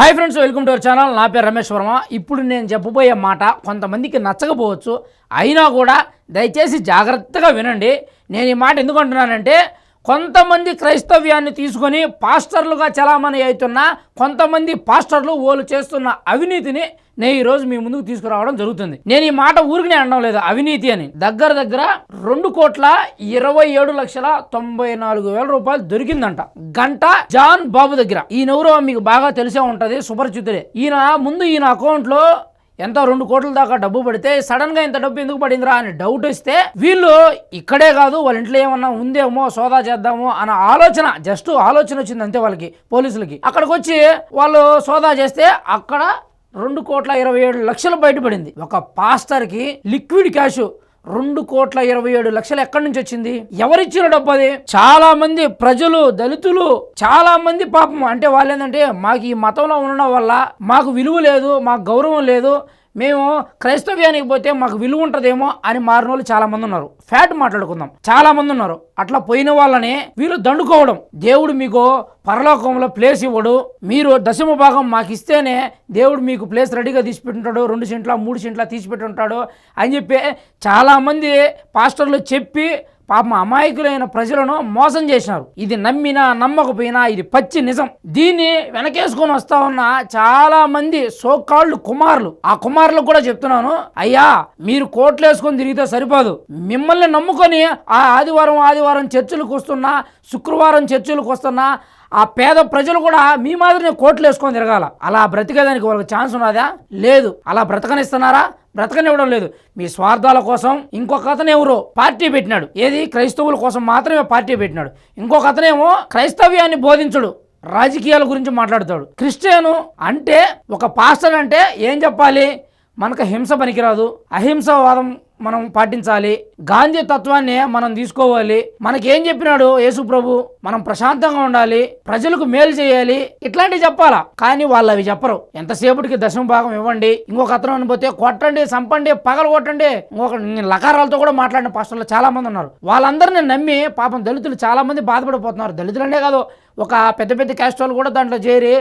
Hi friends, welcome to our channel. నా పేరు రమేష్ వర్మ. ఇప్పుడు నేను చెప్పబోయే మాట కొంతమందికి నచ్చకపోవచ్చు, అయినా కూడా దయచేసి జాగ్రత్తగా వినండి. నేను ఈ మాట ఎందుకు అంటున్నానంటే, కొంతమంది క్రైస్తవ్యాన్ని తీసుకొని పాస్టర్లుగా చలామణి అవుతున్న కొంతమంది పాస్టర్లు వాళ్ళు చేస్తున్న అవినీతిని నేను ఈరోజు మీ ముందుకు తీసుకురావడం జరుగుతుంది. నేను ఈ మాట ఊరికనే అనడం లేదు, అవినీతి అని. దగ్గర 2,27,94,000 రూపాయలు దొరికిందంట గంట జాన్ బాబు దగ్గర. ఈయనెవరో మీకు బాగా తెలిసే ఉంటది, సుపరిచితుడే. ఈయన అకౌంట్ లో ఎంత 2 కోట్ల దాకా డబ్బు పడితే సడన్ గా ఇంత డబ్బు ఎందుకు పడిందిరా అని డౌట్ వస్తే, వీళ్ళు ఇక్కడే కాదు వాళ్ళ ఇంట్లో ఏమన్నా ఉందేమో సోదా చేద్దామో అన్న ఆలోచన వచ్చింది అంతే వాళ్ళకి, పోలీసులకి. అక్కడికి వచ్చి వాళ్ళు సోదా చేస్తే అక్కడ 2,27,00,000 బయటపడింది. ఒక పాస్టర్ కి లిక్విడ్ క్యాష్ 2,27,00,000 ఎక్కడి నుంచి వచ్చింది? ఎవరిచ్చిన డబ్బు అది? చాలా మంది ప్రజలు, దళితులు, చాలా మంది పాపం అంటే వాళ్ళు ఏంటంటే, మాకు ఈ మతంలో ఉండడం వల్ల మాకు విలువ లేదు, మాకు గౌరవం లేదు, మేము క్రైస్తవ్యానికి పోతే మాకు విలువ ఉంటుందేమో అని మారిన వాళ్ళు చాలా మంది ఉన్నారు. ఫ్యాట్ మాట్లాడుకుందాం, చాలా మంది ఉన్నారు. అట్లా పోయిన వాళ్ళని వీళ్ళు దండుకోవడం. దేవుడు మీకు పరలోకంలో ప్లేస్ ఇవ్వడు, మీరు 10వ భాగం మాకు ఇస్తేనే దేవుడు మీకు ప్లేస్ రెడీగా తీసిపెట్టుంటాడు, 2 సెంట్ల 3 సెంట్ల తీసిపెట్టుంటాడు అని చెప్పి చాలామంది పాస్టర్లు చెప్పి పాపం అమాయకులైన ప్రజలను మోసం చేసినారు. ఇది నమ్మినా నమ్మకపోయినా ఇది పచ్చి నిజం. దీన్ని వెనకేసుకొని వస్తా ఉన్న చాలా మంది సోకాళ్ళు కుమారులు, ఆ కుమారులకు కూడా చెప్తున్నాను, అయ్యా మీరు కోట్లు వేసుకొని తిరిగితే సరిపోదు. మిమ్మల్ని నమ్ముకొని ఆ ఆదివారం చర్చిలకు వస్తున్నా, శుక్రవారం చర్చిలకు వస్తున్నా ఆ పేద ప్రజలు కూడా మీ మాదిరిని కోట్లు వేసుకొని తిరగాల. అలా బ్రతికేదానికి వాళ్ళకి ఛాన్స్ ఉన్నదా? లేదు. అలా బ్రతకనిస్తున్నారా? బ్రతకనివ్వడం లేదు. మీ స్వార్థాల కోసం ఇంకొక అతను ఎవరో పార్టీ పెట్టినాడు, ఏది క్రైస్తవుల కోసం మాత్రమే పార్టీ పెట్టినాడు. ఇంకొక అతనేమో క్రైస్తవ్యాన్ని బోధించడు, రాజకీయాల గురించి మాట్లాడతాడు. క్రిస్టియను అంటే ఒక పాస్టర్ అంటే ఏం చెప్పాలి? మనకు హింస పనికిరాదు, అహింసవాదం మనం పాటించాలి, గాంధీ తత్వాన్ని మనం తీసుకోవాలి, మనకేం చెప్పినాడు యేసు ప్రభు, మనం ప్రశాంతంగా ఉండాలి, ప్రజలకు మేలు చేయాలి, ఇట్లాంటివి చెప్పాలా. కానీ వాళ్ళు అవి చెప్పరు. ఎంతసేపటికి 10వ భాగం ఇవ్వండి, ఇంకొక అతను అనిపోతే కొట్టండి, చంపండి, పగలు కొట్టండి, ఇంకొక లకారాలతో కూడా మాట్లాడిన పాస్టర్లు చాలా మంది ఉన్నారు. వాళ్ళందరినీ నమ్మి పాపం దళితులు చాలా మంది బాధపడిపోతున్నారు. దళితులనే కాదు, ఒక పెద్ద క్యాస్ట్ వాళ్ళు కూడా దాంట్లో చేరి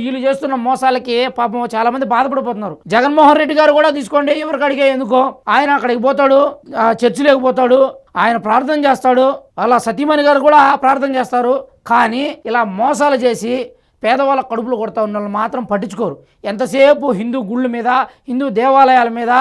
వీళ్ళు చేస్తున్న మోసాలకి పాపం చాలా మంది బాధపడిపోతున్నారు. జగన్మోహన్ రెడ్డి గారు కూడా తీసుకోండి, ఎవరికి అడిగే ఎందుకో, ఆయన అక్కడికి పోతాడు, చర్చిలోకి పోతాడు, ఆయన ప్రార్థన చేస్తాడు, అలా సతీమణి గారు కూడా ప్రార్థన చేస్తారు. కానీ ఇలా మోసాలు చేసి పేదవాళ్ళ కడుపులు కొడతా ఉన్న వాళ్ళు మాత్రం పట్టించుకోరు. ఎంతసేపు హిందూ గుళ్ళ మీద, హిందూ దేవాలయాల మీద,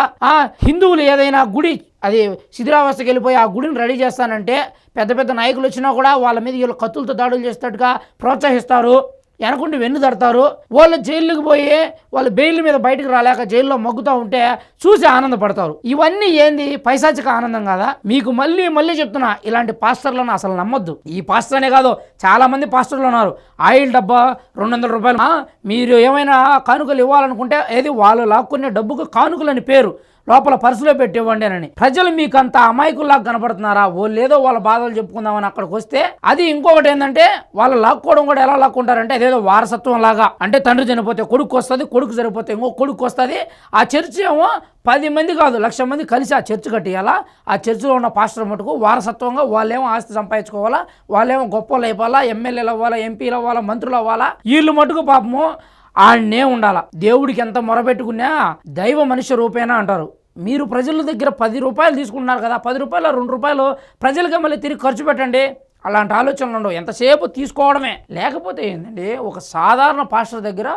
హిందువులు ఏదైనా గుడి అది శిథిరావస్థకి వెళ్ళిపోయి ఆ గుడిని రెడీ చేస్తానంటే పెద్ద నాయకులు వచ్చినా కూడా వాళ్ళ మీద వీళ్ళు కత్తులతో దాడులు చేసేటట్టుగా ప్రోత్సహిస్తారు, వెనకుండి వెన్ను తడతారు. వాళ్ళు జైలుకి పోయి వాళ్ళు బెయిల్ మీద బయటకు రాలేక జైల్లో మగ్గుతూ ఉంటే చూసి ఆనందపడతారు. ఇవన్నీ ఏంది? పైశాచిక ఆనందం కదా? మీకు మళ్ళీ చెప్తున్నా, ఇలాంటి పాస్టర్లను అసలు నమ్మొద్దు. ఈ పాస్టర్ అనే కాదు, చాలా మంది పాస్టర్లు ఉన్నారు. ఆయిల్ డబ్బా 200 రూపాయలు, మీరు ఏమైనా కానుకలు ఇవ్వాలనుకుంటే ఏది వాళ్ళు లాక్కునే డబ్బుకు కానుకలని పేరు, లోపల పర్సులో పెట్టి ఇవ్వండి అని. ప్రజలు మీకు అంత అమాయకుల్లాగా కనపడుతున్నారా? వాళ్ళు ఏదో వాళ్ళ బాధలు చెప్పుకుందామని అక్కడికి వస్తే, అది ఇంకొకటి ఏంటంటే వాళ్ళు లాక్కోవడం కూడా ఎలా లాక్కుంటారంటే అదేదో వారసత్వం లాగా. అంటే తండ్రి చనిపోతే కొడుకు వస్తుంది, కొడుకు చనిపోతే ఇంకో కొడుకు వస్తుంది. ఆ చర్చి ఏమో 10 మంది కాదు 1,00,000 మంది కలిసి ఆ చర్చి కట్టియాలా. ఆ చర్చిలో ఉన్న పాస్టర్ మటుకు వారసత్వంగా వాళ్ళేమో ఆస్తి సంపాదించుకోవాలా, వాళ్ళేమో గొప్పలు అయిపోవాలా, ఎమ్మెల్యేలు అవ్వాలా, ఎంపీలు అవ్వాలా, మంత్రులు అవ్వాలా. వీళ్ళు మటుకు పాపము ఆడనే ఉండాలా. దేవుడికి ఎంత మొరబెట్టుకున్నా దైవ మనుష్య రూపేనా అంటారు. మీరు ప్రజల దగ్గర 10 రూపాయలు తీసుకుంటున్నారు కదా, 10 రూపాయలు 2 రూపాయలు ప్రజలకే మళ్ళీ తిరిగి ఖర్చు పెట్టండి. అలాంటి ఆలోచనలు ఉండవు, ఎంతసేపు తీసుకోవడమే. లేకపోతే ఏంటండి, ఒక సాధారణ పాస్టర్ దగ్గర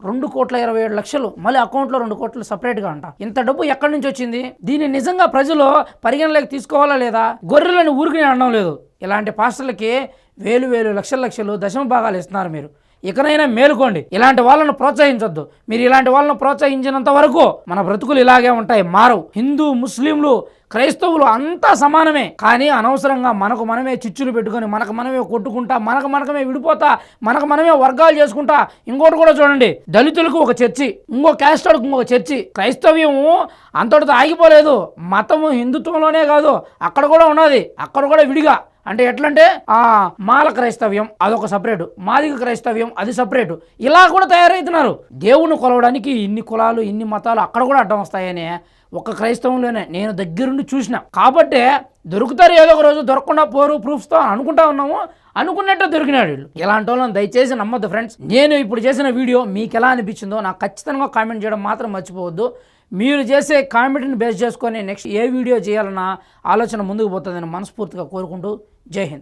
2,27,00,000 మళ్ళీ అకౌంట్లో 2 కోట్లు సపరేట్గా అంట. ఇంత డబ్బు ఎక్కడి నుంచి వచ్చింది? దీన్ని నిజంగా ప్రజలు పరిగణలోకి తీసుకోవాలా లేదా? గొర్రెలను ఊరికి అనడం లేదు. ఇలాంటి పాస్టర్లకి వేలు లక్షలు 10వ భాగాలు ఇస్తున్నారు. మీరు ఇకనైనా మేలుకోండి, ఇలాంటి వాళ్ళను ప్రోత్సహించొద్దు. మీరు ఇలాంటి వాళ్ళను ప్రోత్సహించినంత వరకు మన బ్రతుకులు ఇలాగే ఉంటాయి, మారవు. హిందూ, ముస్లింలు, క్రైస్తవులు అంతా సమానమే. కానీ అనవసరంగా మనకు మనమే చిచ్చులు పెట్టుకొని, మనకు మనమే కొట్టుకుంటా, మనకు మనమే విడిపోతా, మనకు మనమే వర్గాలు చేసుకుంటా. ఇంకోటి కూడా చూడండి, దళితులకు ఒక చర్చి, ఇంకో క్యాస్ట్ వాడికి ఇంకొక చర్చి. క్రైస్తవ్యము అంతటితో ఆగిపోలేదు. మతము హిందుత్వంలోనే కాదు, అక్కడ కూడా ఉన్నది, అక్కడ కూడా విడిగా. అంటే ఎట్లంటే మాల క్రైస్తవ్యం అదొక సపరేటు, మాదిగ క్రైస్తవ్యం అది సపరేటు, ఇలా కూడా తయారవుతున్నారు. దేవుణ్ణి కొలవడానికి ఇన్ని కులాలు, ఇన్ని మతాలు అక్కడ కూడా అడ్డం వస్తాయని ఒక క్రైస్తవంలోనే నేను దగ్గరుండి చూసిన కాబట్టి దొరుకుతారు ఏదో ఒక రోజు, దొరకకుండా పోరు ప్రూఫ్స్తో అనుకుంటా ఉన్నాము. అనుకున్నట్టు దొరికినాడు వీళ్ళు. ఇలాంటి వాళ్ళని దయచేసి నమ్మద్దు ఫ్రెండ్స్. నేను ఇప్పుడు చేసిన వీడియో మీకు ఎలా అనిపించిందో నాకు ఖచ్చితంగా కామెంట్ చేయడం మాత్రం మర్చిపోవద్దు. మీరు చేసే కామెంట్ని బేస్ చేసుకొని నెక్స్ట్ ఏ వీడియో చేయాలన్న ఆలోచన ముందుకు పోతుందని మనస్ఫూర్తిగా కోరుకుంటూ జై హింద్.